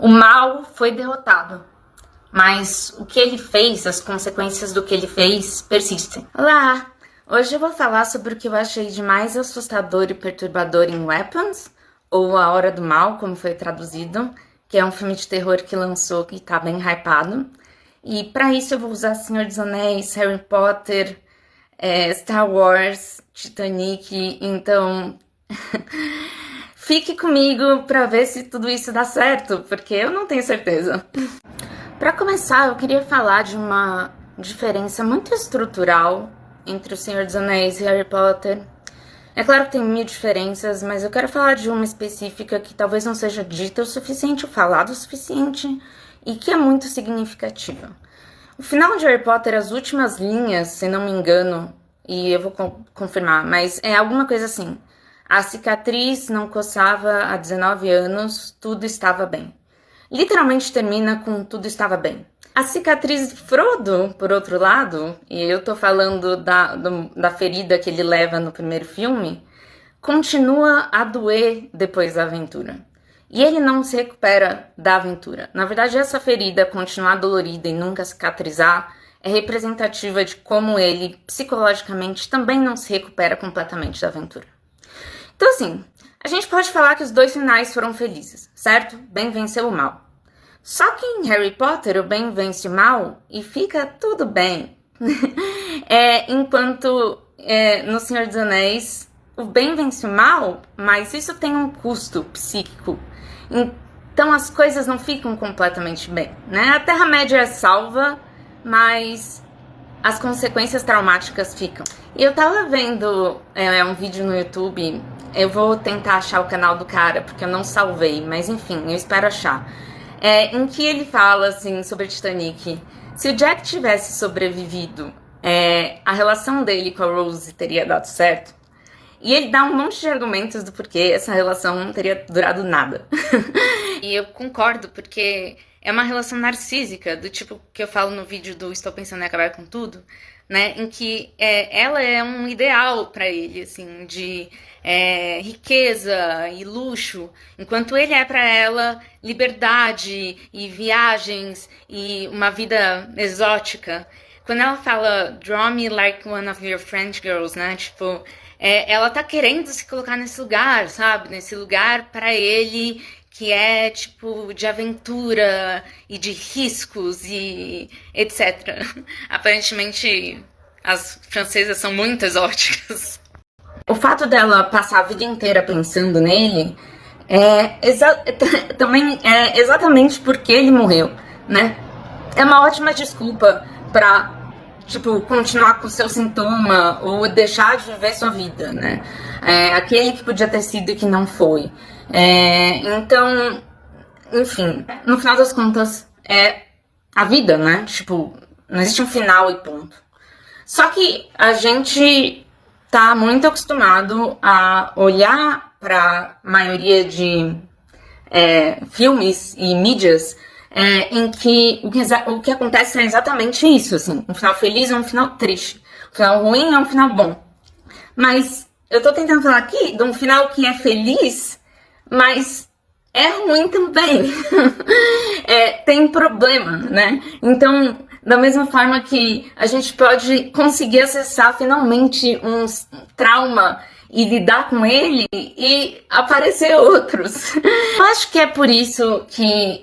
O mal foi derrotado, mas o que ele fez, as consequências do que ele fez, persistem. Olá! Hoje eu vou falar sobre o que eu achei de mais assustador e perturbador em Weapons, ou A Hora do Mal, como foi traduzido, que é um filme de terror que lançou e tá bem hypado. E para isso eu vou usar Senhor dos Anéis, Harry Potter, Star Wars, Titanic, então fique comigo para ver se tudo isso dá certo, porque eu não tenho certeza. Para começar, eu queria falar de uma diferença muito estrutural entre o Senhor dos Anéis e Harry Potter. É claro que tem mil diferenças, mas eu quero falar de uma específica que talvez não seja dita o suficiente ou falada o suficiente e que é muito significativa. O final de Harry Potter, as últimas linhas, se não me engano, e eu vou confirmar, mas é alguma coisa assim. A cicatriz não coçava há 19 anos, tudo estava bem. Literalmente termina com tudo estava bem. A cicatriz de Frodo, por outro lado, e eu tô falando da ferida que ele leva no primeiro filme, continua a doer depois da aventura. E ele não se recupera da aventura. Na verdade, essa ferida continuar dolorida e nunca cicatrizar é representativa de como ele, psicologicamente, também não se recupera completamente da aventura. Então, assim, a gente pode falar que os dois finais foram felizes, certo? Bem venceu o mal. Só que em Harry Potter, o bem vence o mal e fica tudo bem. Enquanto no Senhor dos Anéis, o bem vence o mal, mas isso tem um custo psíquico. Então as coisas não ficam completamente bem, né? A Terra-média é salva, mas as consequências traumáticas ficam. E eu tava vendo um vídeo no YouTube, eu vou tentar achar o canal do cara, porque eu não salvei, mas enfim, eu espero achar. Em que ele fala, assim, sobre Titanic. Se o Jack tivesse sobrevivido, a relação dele com a Rose teria dado certo. E ele dá um monte de argumentos do porquê essa relação não teria durado nada. E eu concordo, porque é uma relação narcísica, do tipo que eu falo no vídeo do Estou Pensando em Acabar com Tudo, né? Em que ela é um ideal pra ele, assim, de riqueza e luxo, enquanto ele é pra ela liberdade e viagens e uma vida exótica. Quando ela fala draw me like one of your French girls, né? Tipo, ela tá querendo se colocar nesse lugar, sabe? Nesse lugar pra ele que é, tipo, de aventura e de riscos e etc. Também as francesas são muito exóticas. O fato dela passar a vida inteira pensando nele também é exatamente porque ele morreu, né? É uma ótima desculpa pra, tipo, continuar com o seu sintoma ou deixar de viver sua vida, né? Aquele que podia ter sido e que não foi. Então, enfim, no final das contas, é a vida, né? Tipo, não existe um final e ponto. Só que a gente tá muito acostumado a olhar pra maioria de filmes e mídias em que o que acontece é exatamente isso, assim. Um final feliz é um final triste. Um final ruim é um final bom. Mas eu tô tentando falar aqui de um final que é feliz, mas é ruim também. Tem problema, né? Então, da mesma forma que a gente pode conseguir acessar finalmente um trauma e lidar com ele e aparecer outros. Eu acho que é por isso que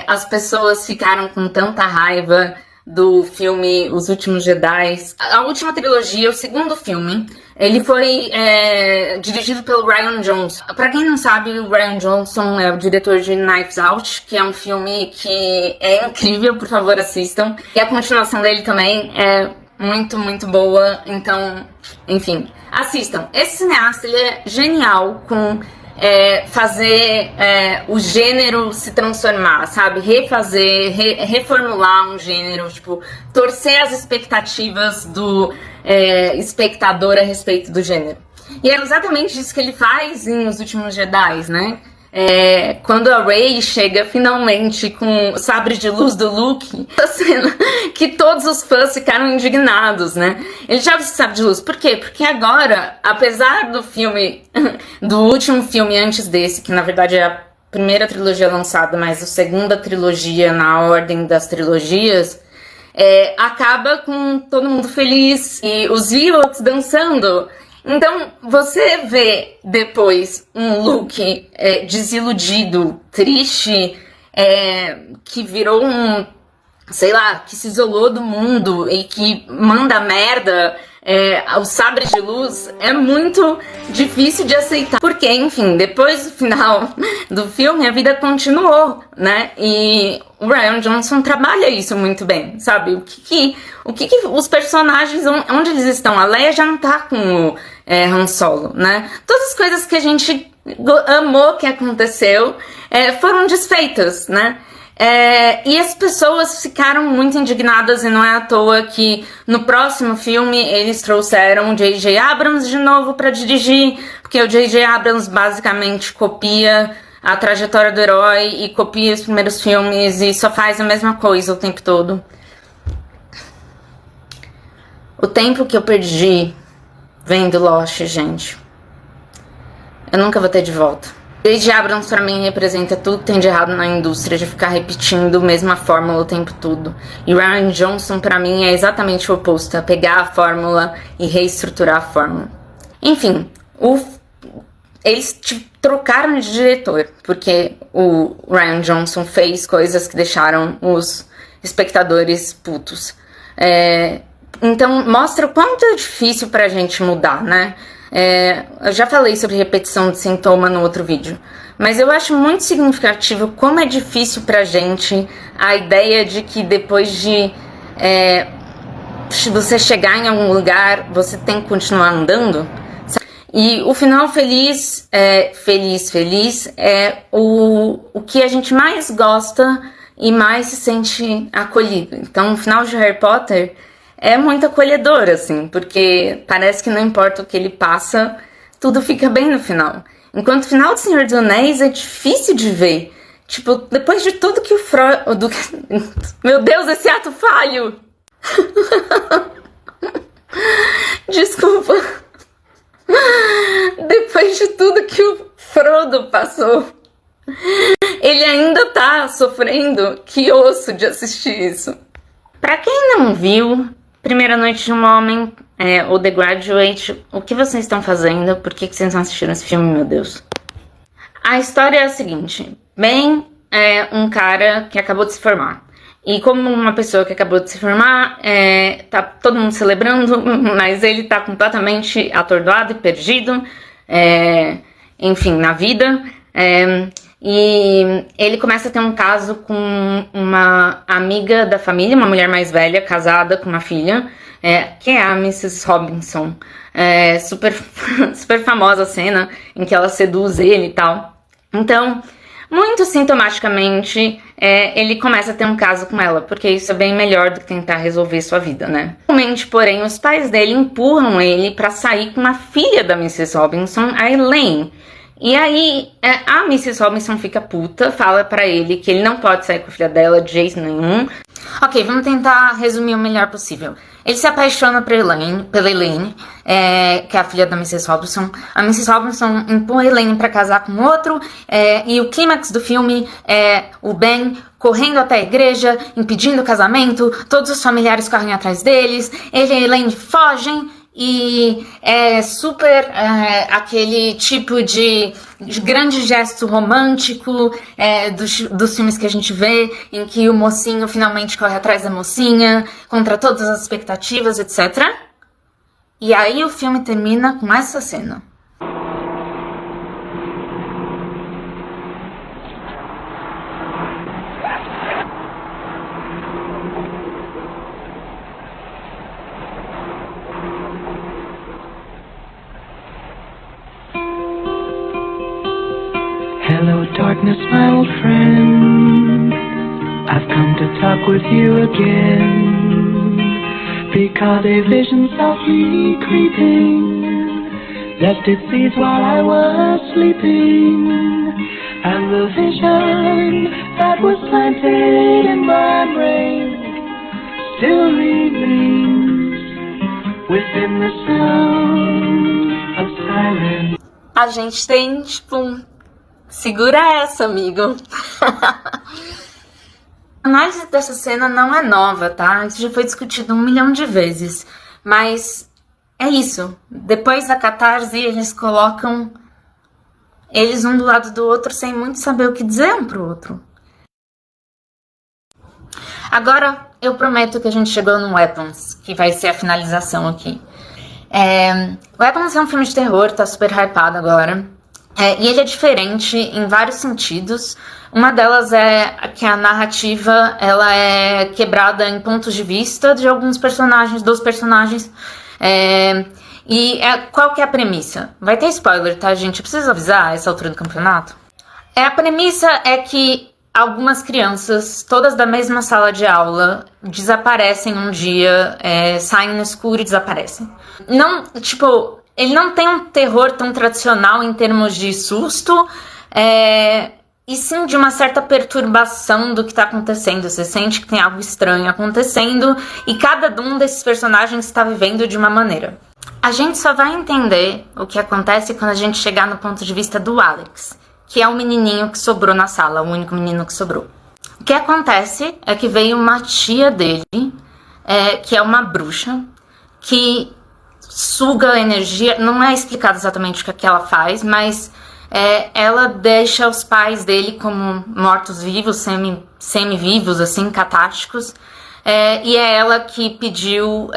as pessoas ficaram com tanta raiva do filme Os Últimos Jedi. A última trilogia, o segundo filme, ele foi dirigido pelo Rian Johnson. Pra quem não sabe, o Rian Johnson é o diretor de Knives Out, que é um filme que é incrível, por favor assistam. E a continuação dele também é muito, muito boa, então, enfim, assistam. Esse cineasta, ele é genial com fazer o gênero se transformar, sabe? Refazer, reformular um gênero, tipo, torcer as expectativas do espectador a respeito do gênero. E é exatamente isso que ele faz em Os Últimos Jedi, né? Quando a Rey chega finalmente com o sabre de luz do Luke, a cena que todos os fãs ficaram indignados, né? Ele já viu o sabre de luz. Por quê? Porque agora, apesar do filme, do último filme antes desse, que na verdade é a primeira trilogia lançada, mas a segunda trilogia na ordem das trilogias, acaba com todo mundo feliz e os Ewoks dançando. Então, você vê depois um Luke desiludido, triste, que virou sei lá, que se isolou do mundo e que manda merda, o sabre de luz, é muito difícil de aceitar. Porque, enfim, depois do final do filme, a vida continuou, né? E o Rian Johnson trabalha isso muito bem, sabe? O que os personagens, onde eles estão? A Leia já não tá com o Han Solo, né? Todas as coisas que a gente amou que aconteceu foram desfeitas, né? E as pessoas ficaram muito indignadas, e não é à toa que no próximo filme eles trouxeram o J.J. Abrams de novo para dirigir, porque o J.J. Abrams basicamente copia a trajetória do herói e copia os primeiros filmes e só faz a mesma coisa o tempo todo. O tempo que eu perdi vendo Lost, gente, eu nunca vou ter de volta. J.J. Abrams pra mim representa tudo que tem de errado na indústria, de ficar repetindo a mesma fórmula o tempo todo. E Rian Johnson pra mim é exatamente o oposto, é pegar a fórmula e reestruturar a fórmula. Enfim, eles trocaram de diretor, porque o Rian Johnson fez coisas que deixaram os espectadores putos. Então mostra o quanto é difícil pra gente mudar, né? Eu já falei sobre repetição de sintoma no outro vídeo, mas eu acho muito significativo como é difícil pra gente a ideia de que depois de você chegar em algum lugar, você tem que continuar andando. E o final feliz é o que a gente mais gosta e mais se sente acolhido. Então o final de Harry Potter é muito acolhedor, assim, porque parece que não importa o que ele passa, tudo fica bem no final. Enquanto o final do Senhor dos Anéis é difícil de ver. Tipo, depois de tudo que o Frodo... Meu Deus, esse ato falho! Desculpa. Depois de tudo que o Frodo passou, ele ainda tá sofrendo. Que osso de assistir isso. Pra quem não viu Primeira Noite de um Homem, ou The Graduate, o que vocês estão fazendo? Por que vocês não assistiram esse filme, meu Deus? A história é a seguinte. Ben é um cara que acabou de se formar. E como uma pessoa que acabou de se formar, tá todo mundo celebrando, mas ele tá completamente atordoado e perdido, enfim, na vida. E ele começa a ter um caso com uma amiga da família, uma mulher mais velha, casada com uma filha, que é a Mrs. Robinson. Super, super famosa a cena em que ela seduz ele e tal. Então, muito sintomaticamente, ele começa a ter um caso com ela, porque isso é bem melhor do que tentar resolver sua vida, né? Realmente, porém, os pais dele empurram ele pra sair com uma filha da Mrs. Robinson, a Elaine. E aí, a Mrs. Robinson fica puta, fala pra ele que ele não pode sair com a filha dela de jeito nenhum. Ok, vamos tentar resumir o melhor possível. Ele se apaixona pela Elaine, que é a filha da Mrs. Robinson. A Mrs. Robinson empurra a Elaine pra casar com outro, e o clímax do filme é o Ben correndo até a igreja, impedindo o casamento, todos os familiares correm atrás deles, ele e a Elaine fogem, e é super aquele tipo de grande gesto romântico dos filmes que a gente vê, em que o mocinho finalmente corre atrás da mocinha, contra todas as expectativas, etc. E aí o filme termina com essa cena. Hello darkness, my old friend, I've come to talk with you again, because a vision softly creeping left its seeds while I was sleeping, and the vision that was planted in my brain still remains within the sound of silence. A gente tem, tipo, Segura essa, amigo. A análise dessa cena não é nova, tá? Isso já foi discutido 1 milhão de vezes. Mas é isso. Depois da catarse, eles colocam eles um do lado do outro sem muito saber o que dizer um pro outro. Agora, eu prometo que a gente chegou no Weapons, que vai ser a finalização aqui. Weapons é um filme de terror, tá super hypado agora. E ele é diferente em vários sentidos. Uma delas é que a narrativa ela é quebrada em pontos de vista de alguns personagens, dos personagens. Qual que é a premissa? Vai ter spoiler, tá, gente? Eu preciso avisar essa altura do campeonato. A premissa é que algumas crianças, todas da mesma sala de aula, desaparecem um dia, saem no escuro e desaparecem. Não, tipo, ele não tem um terror tão tradicional em termos de susto, e sim de uma certa perturbação do que tá acontecendo. Você sente que tem algo estranho acontecendo e cada um desses personagens está vivendo de uma maneira. A gente só vai entender o que acontece quando a gente chegar no ponto de vista do Alex, que é o menininho que sobrou na sala, o único menino que sobrou. O que acontece é que veio uma tia dele, que é uma bruxa, que suga a energia, não é explicado exatamente o que ela faz, mas ela deixa os pais dele como mortos-vivos, semi-vivos, assim, catárticos, e é ela que pediu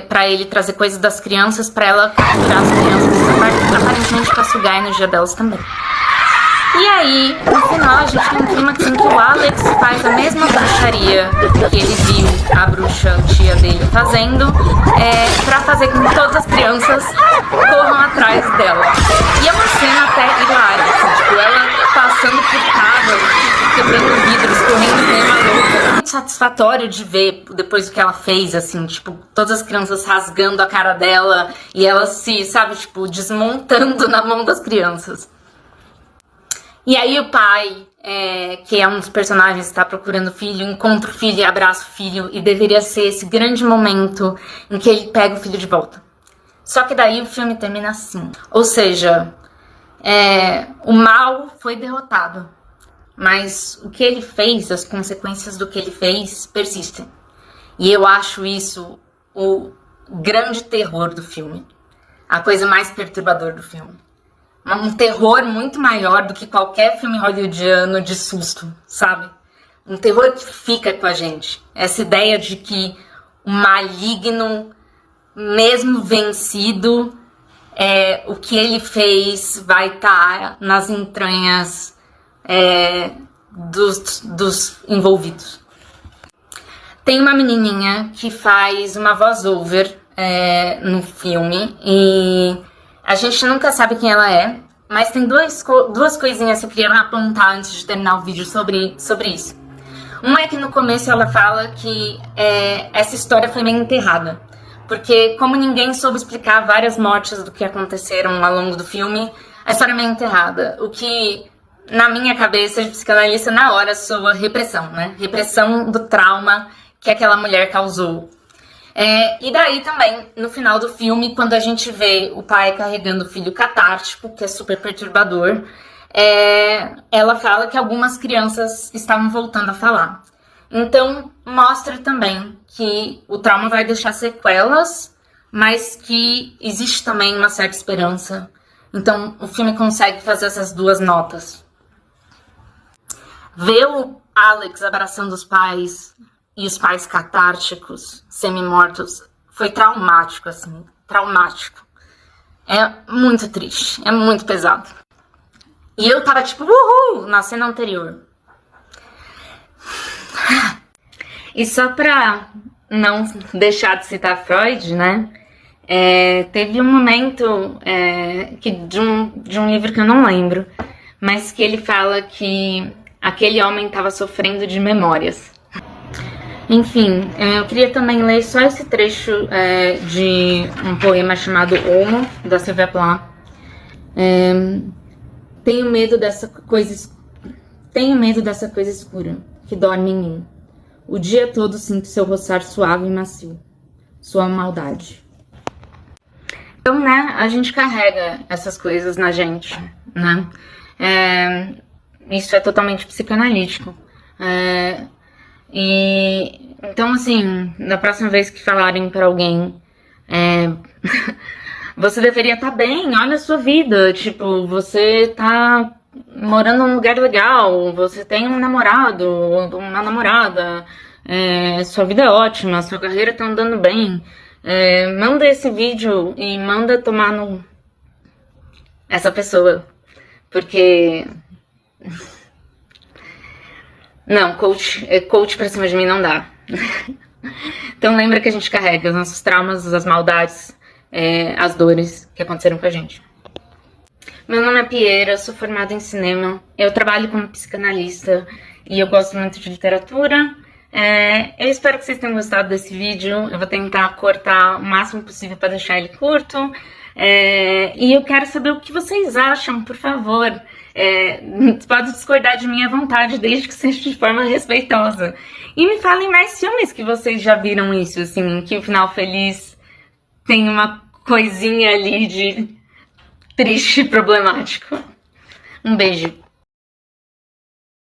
pra ele trazer coisas das crianças, pra ela capturar as crianças, aparentemente pra sugar a energia delas também. E aí, no final, a gente tem um clima assim, que o Alex faz a mesma bruxaria que ele viu a bruxa tia dele fazendo, pra fazer com que todas as crianças corram atrás dela. E é uma cena até hilária, assim, tipo, ela passando por casa, quebrando vidros, correndo que nem uma louca. É muito satisfatório de ver depois do que ela fez, assim, tipo, todas as crianças rasgando a cara dela e ela se, sabe, tipo, desmontando na mão das crianças. E aí o pai, que é um dos personagens que está procurando o filho, encontra o filho e abraça o filho, e deveria ser esse grande momento em que ele pega o filho de volta. Só que daí o filme termina assim. Ou seja, o mal foi derrotado, mas o que ele fez, as consequências do que ele fez, persistem. E eu acho isso o grande terror do filme, a coisa mais perturbadora do filme. Um terror muito maior do que qualquer filme hollywoodiano de susto, sabe? Um terror que fica com a gente. Essa ideia de que o maligno, mesmo vencido, o que ele fez vai estar nas entranhas dos envolvidos. Tem uma menininha que faz uma voice-over no filme e a gente nunca sabe quem ela é, mas tem duas coisinhas que eu queria apontar antes de terminar o vídeo sobre isso. Uma é que no começo ela fala que essa história foi meio enterrada, porque como ninguém soube explicar várias mortes do que aconteceram ao longo do filme, a história é meio enterrada, o que na minha cabeça de psicanalista na hora soa repressão, né? Repressão do trauma que aquela mulher causou. E daí também, no final do filme, quando a gente vê o pai carregando o filho catártico, que é super perturbador, ela fala que algumas crianças estavam voltando a falar. Então, mostra também que o trauma vai deixar sequelas, mas que existe também uma certa esperança. Então, o filme consegue fazer essas duas notas. Ver o Alex abraçando os pais e os pais catárticos, semi-mortos, foi traumático, assim, traumático. É muito triste, é muito pesado. E eu tava tipo, uhul, na cena anterior. E só pra não deixar de citar Freud, né, teve um momento de um livro que eu não lembro, mas que ele fala que aquele homem estava sofrendo de memórias. Enfim, eu queria também ler só esse trecho de um poema chamado Homo, da Sylvia Plath. Tenho medo dessa coisa escura que dorme em mim. O dia todo sinto seu roçar suave e macio, sua maldade. Então, né, a gente carrega essas coisas na gente, né? Isso é totalmente psicanalítico. E então, assim, da próxima vez que falarem pra alguém, você deveria estar bem, olha a sua vida, tipo, você tá morando num lugar legal, você tem um namorado, uma namorada, sua vida é ótima, sua carreira tá andando bem. Manda esse vídeo e manda tomar no essa pessoa, porque não, coach pra cima de mim não dá. Então lembra que a gente carrega os nossos traumas, as maldades, as dores que aconteceram com a gente. Meu nome é Pieira, eu sou formada em cinema, eu trabalho como psicanalista e eu gosto muito de literatura. Eu espero que vocês tenham gostado desse vídeo, eu vou tentar cortar o máximo possível para deixar ele curto. E eu quero saber o que vocês acham, por favor. Pode discordar de mim à vontade, desde que seja de forma respeitosa. E me falem mais filmes que vocês já viram isso, assim, que o final feliz tem uma coisinha ali de triste e problemático. Um beijo.